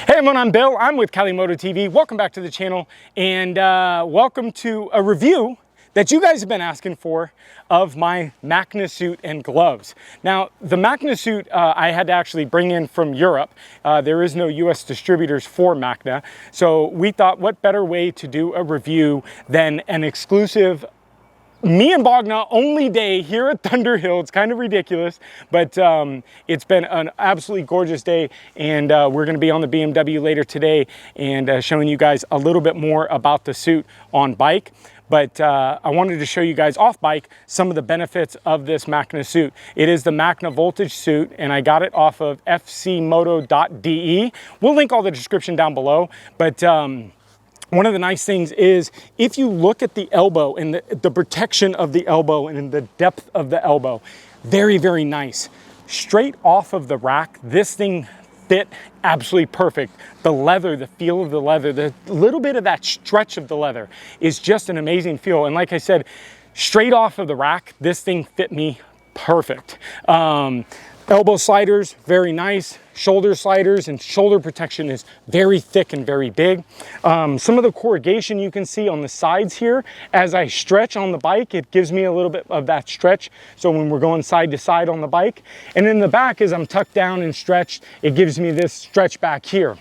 Hey everyone, I'm Bill. I'm with Moto TV. Welcome back to the channel, and welcome to a review that you guys have been asking for of my Macna suit and gloves. Now, the Macna suit I had to actually bring in from Europe. There is no US distributors for Macna, so we thought what better way to do a review than an exclusive me and Macna only day here at Thunderhill. It's kind of ridiculous, but it's been an absolutely gorgeous day, and we're going to be on the BMW later today and showing you guys a little bit more about the suit on bike. But I wanted to show you guys off bike some of the benefits of this Macna suit. It is the Macna Voltage suit, and I got it off of fcmoto.de. We'll link all the description down below, but one of the nice things is if you look at the elbow and the protection of the elbow and the depth of the elbow, very, very nice. Straight off of the rack, this thing fit absolutely perfect. The leather, the feel of the leather, the little bit of that stretch of the leather is just an amazing feel. And like I said, straight off of the rack, this thing fit me perfect. Elbow sliders, very nice. Shoulder sliders and shoulder protection is very thick and very big. Some of the corrugation you can see on the sides here, as I stretch on the bike, it gives me a little bit of that stretch. So when we're going side to side on the bike, and in the back, as I'm tucked down and stretched, it gives me this stretch back here.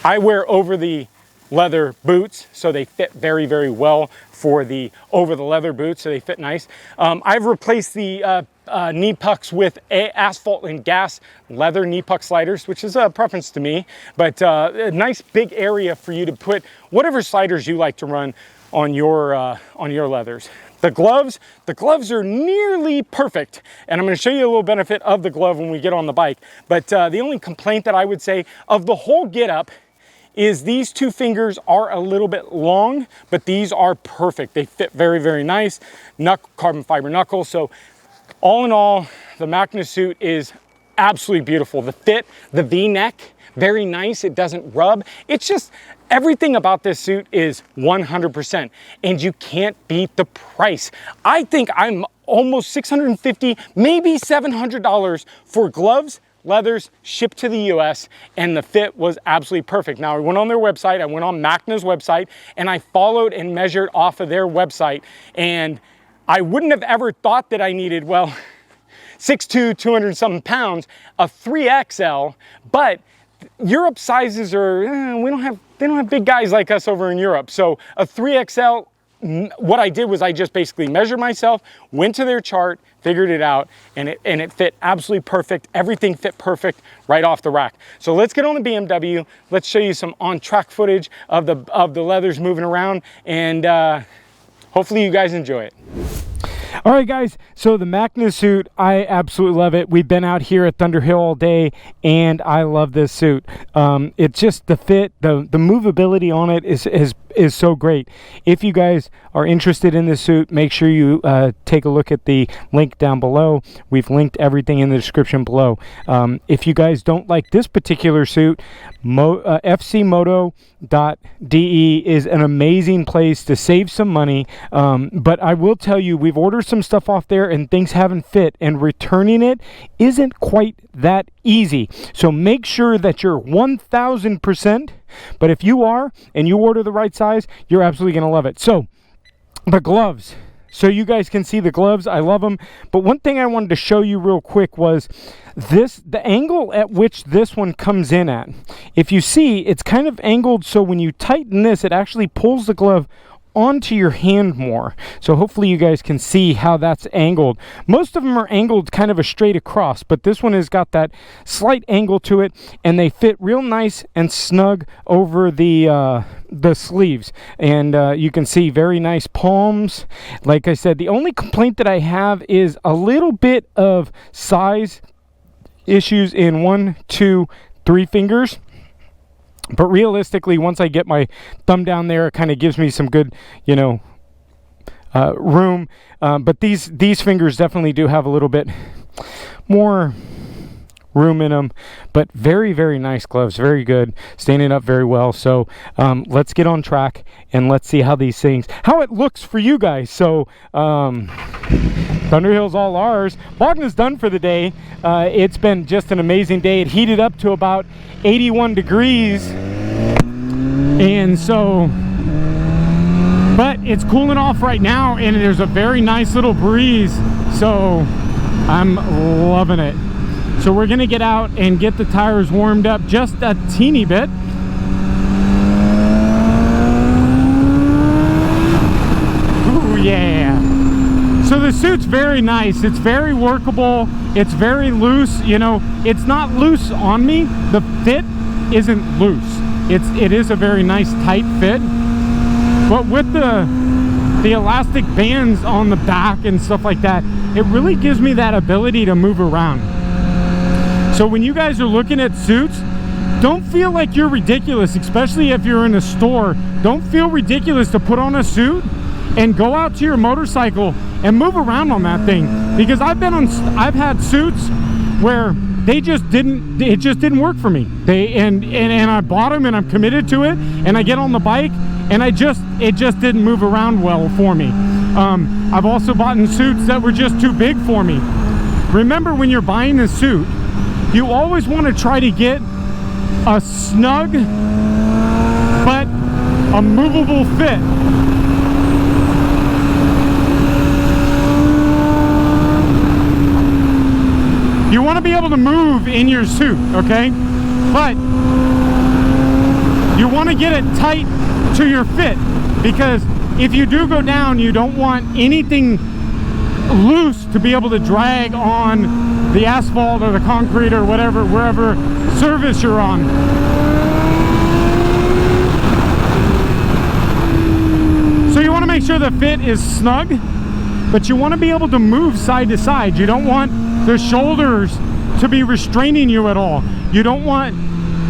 I wear over the leather boots, so they fit very, very well for the over the leather boots, so they fit nice. I've replaced the knee pucks with asphalt and gas leather knee puck sliders, which is a preference to me, but a nice big area for you to put whatever sliders you like to run on your leathers. The gloves are nearly perfect, and I'm going to show you a little benefit of the glove when we get on the bike. But the only complaint that I would say of the whole getup is these two fingers are a little bit long, but these are perfect. They fit very, very nice. Carbon fiber knuckles. So all in all, the Macna suit is absolutely beautiful. The fit, the V-neck, very nice. It doesn't rub. It's just everything about this suit is 100%, and you can't beat the price. I think I'm almost $650, maybe $700 for gloves, leathers, shipped to the US, and the fit was absolutely perfect. Now, I went on their website, I went on Macna's website, and I followed and measured off of their website, and I wouldn't have ever thought that I needed, well, 6'2", 200 something pounds, a 3XL, but Europe sizes are, they don't have big guys like us over in Europe. So a 3XL, what I did was I just basically measured myself, went to their chart, figured it out, and it fit absolutely perfect. Everything fit perfect right off the rack. So let's get on the BMW. Let's show you some on-track footage of the leathers moving around, and hopefully you guys enjoy it. All right, guys, so the Macna suit, I absolutely love it. We've been out here at Thunderhill all day, and I love this suit. It's just the fit, the movability on it is so great. If you guys are interested in this suit, make sure you take a look at the link down below. We've linked everything in the description below. If you guys don't like this particular suit, fcmoto.de is an amazing place to save some money, but I will tell you, we've ordered some stuff off there and things haven't fit, and returning it isn't quite that easy. So make sure that you're 1000%, but if you are and you order the right size, you're absolutely going to love it. So the gloves, so you guys can see the gloves, I love them. But one thing I wanted to show you real quick was the angle at which this one comes in at. If you see, it's kind of angled, so when you tighten this, it actually pulls the glove onto your hand more. So hopefully you guys can see how that's angled. Most of them are angled kind of a straight across, but this one has got that slight angle to it, and they fit real nice and snug over the sleeves. And you can see very nice palms. Like I said, the only complaint that I have is a little bit of size issues in 1, 2, 3 fingers. But realistically, once I get my thumb down there, it kind of gives me some good, room. But these fingers definitely do have a little bit more room in them, but very, very nice gloves, very good, standing up very well. So let's get on track and let's see how these things, how it looks for you guys. So Thunderhill's all ours. Macna's done for the day. It's been just an amazing day. It heated up to about 81 degrees, and so, but it's cooling off right now, and there's a very nice little breeze, so I'm loving it. So we're gonna get out and get the tires warmed up just a teeny bit. Ooh, yeah. So the suit's very nice. It's very workable. It's very loose. You know, it's not loose on me. The fit isn't loose. It is a very nice tight fit. But with the elastic bands on the back and stuff like that, it really gives me that ability to move around. So when you guys are looking at suits, don't feel like you're ridiculous, especially if you're in a store. Don't feel ridiculous to put on a suit and go out to your motorcycle and move around on that thing. Because I've had suits where it just didn't work for me. And I bought them and I'm committed to it, and I get on the bike and it just didn't move around well for me. I've also bought in suits that were just too big for me. Remember, when you're buying a suit, you always want to try to get a snug but a movable fit. You want to be able to move in your suit, okay? But you want to get it tight to your fit, because if you do go down, you don't want anything loose to be able to drag on the asphalt or the concrete or whatever, wherever surface you're on. So you want to make sure the fit is snug, but you want to be able to move side to side. You don't want the shoulders to be restraining you at all. You don't want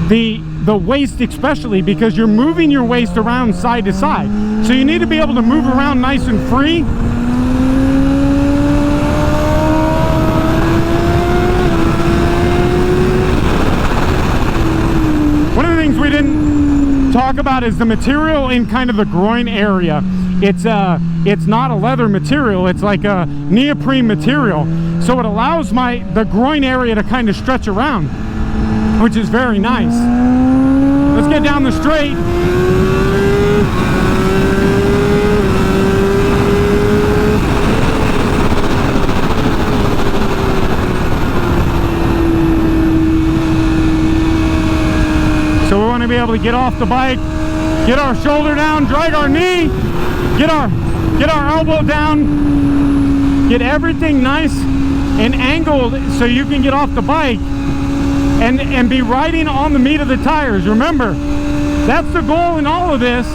the waist, especially, because you're moving your waist around side to side. So you need to be able to move around nice and free. One of the things we didn't talk about is the material in kind of the groin area. It's not a leather material, it's like a neoprene material. So it allows the groin area to kind of stretch around, which is very nice. Let's get down the straight. So we want to be able to get off the bike, get our shoulder down, drag our knee, get our elbow down, get everything nice and angled so you can get off the bike and be riding on the meat of the tires. Remember, that's the goal in all of this,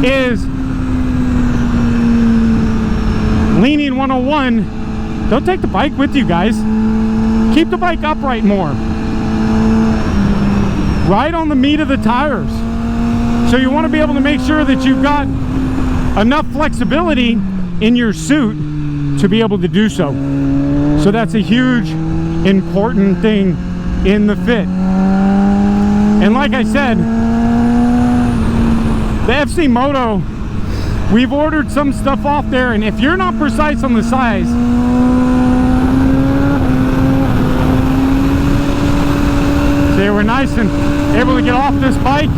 is leaning 101. Don't take the bike with you, guys. Keep the bike upright more. Ride on the meat of the tires. So you want to be able to make sure that you've got enough flexibility in your suit to be able to do so. So that's a huge, important thing in the fit. And like I said, the FC Moto, we've ordered some stuff off there, and if you're not precise on the size, see, we're nice and able to get off this bike.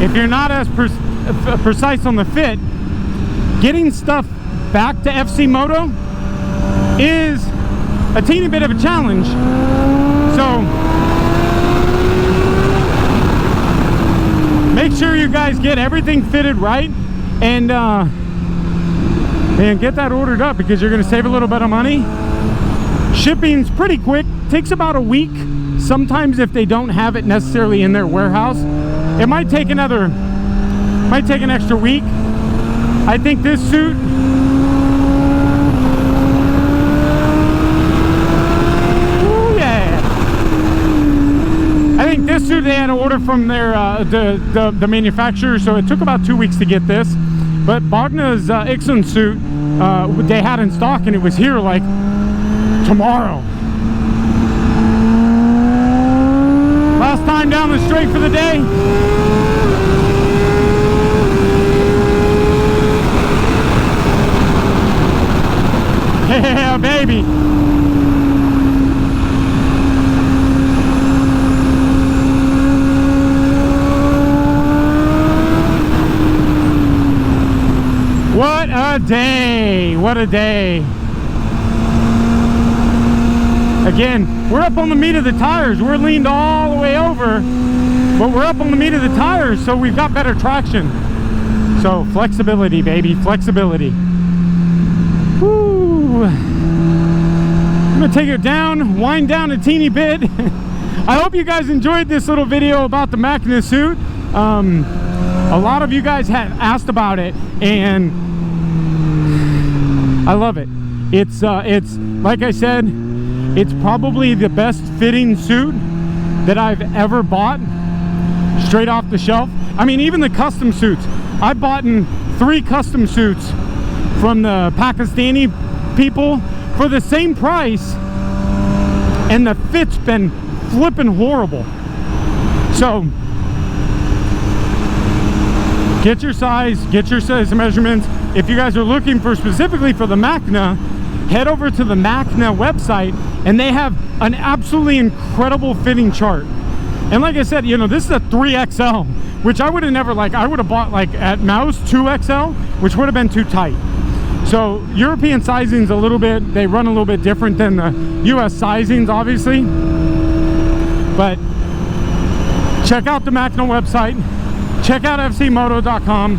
If you're not as precise on the fit, getting stuff back to FC Moto is a teeny bit of a challenge. So make sure you guys get everything fitted right, and get that ordered up, because you're going to save a little bit of money. Shipping's pretty quick, takes about a week. Sometimes if they don't have it necessarily in their warehouse, it might take an extra week. I think this suit, ooh, yeah. I think this suit, they had to order from their the manufacturer, so it took about 2 weeks to get this. But Macna's Ixon suit they had in stock, and it was here like tomorrow. Last time down the straight for the day. Yeah, baby. What a day! What a day! Again, we're up on the meat of the tires. We're leaned all the way over, but we're up on the meat of the tires, so we've got better traction. So flexibility, baby, flexibility. Woo! I'm gonna take it down, wind down a teeny bit. I hope you guys enjoyed this little video about the Macna suit. A lot of you guys had asked about it, and I love it. It's like I said, it's probably the best fitting suit that I've ever bought straight off the shelf. I mean, even the custom suits. I've bought 3 custom suits from the Pakistani people for the same price, and the fit's been flipping horrible. So get your size measurements. If you guys are looking for specifically for the Macna, head over to the Macna website, and they have an absolutely incredible fitting chart. And like I said, you know, this is a 3XL, which I would have never, like, I would have bought like at Mouse 2XL, which would have been too tight. So European sizing's a little bit, they run a little bit different than the US sizings, obviously. But check out the Macna website, check out fcmoto.com,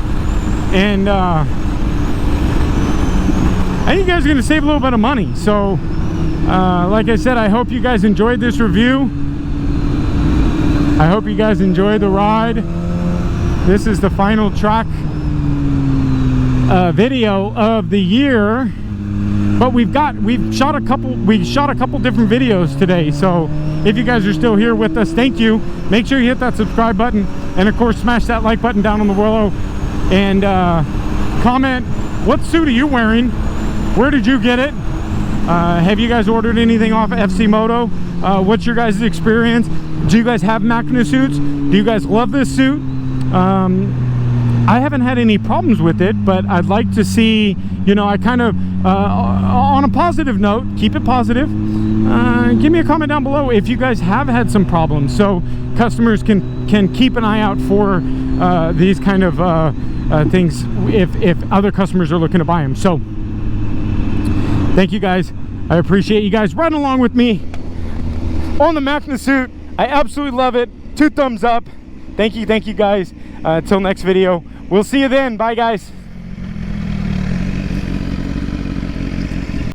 and I think you guys are going to save a little bit of money. So like I said, I hope you guys enjoyed this review. I hope you guys enjoyed the ride. This is the final track video of the year, but we shot a couple different videos today. So if you guys are still here with us, thank you. Make sure you hit that subscribe button, and of course smash that like button down on the below, and comment, what suit are you wearing? Where did you get it? Have you guys ordered anything off of FC Moto? What's your guys' experience? Do you guys have Macna suits? Do you guys love this suit? I haven't had any problems with it, but I'd like to see, you know, I kind of, on a positive note, keep it positive. Give me a comment down below if you guys have had some problems, so customers can keep an eye out for these kind of things if other customers are looking to buy them. So thank you guys. I appreciate you guys riding along with me on the Macna suit. I absolutely love it. 2 thumbs up. Thank you guys. Till next video, we'll see you then. Bye guys.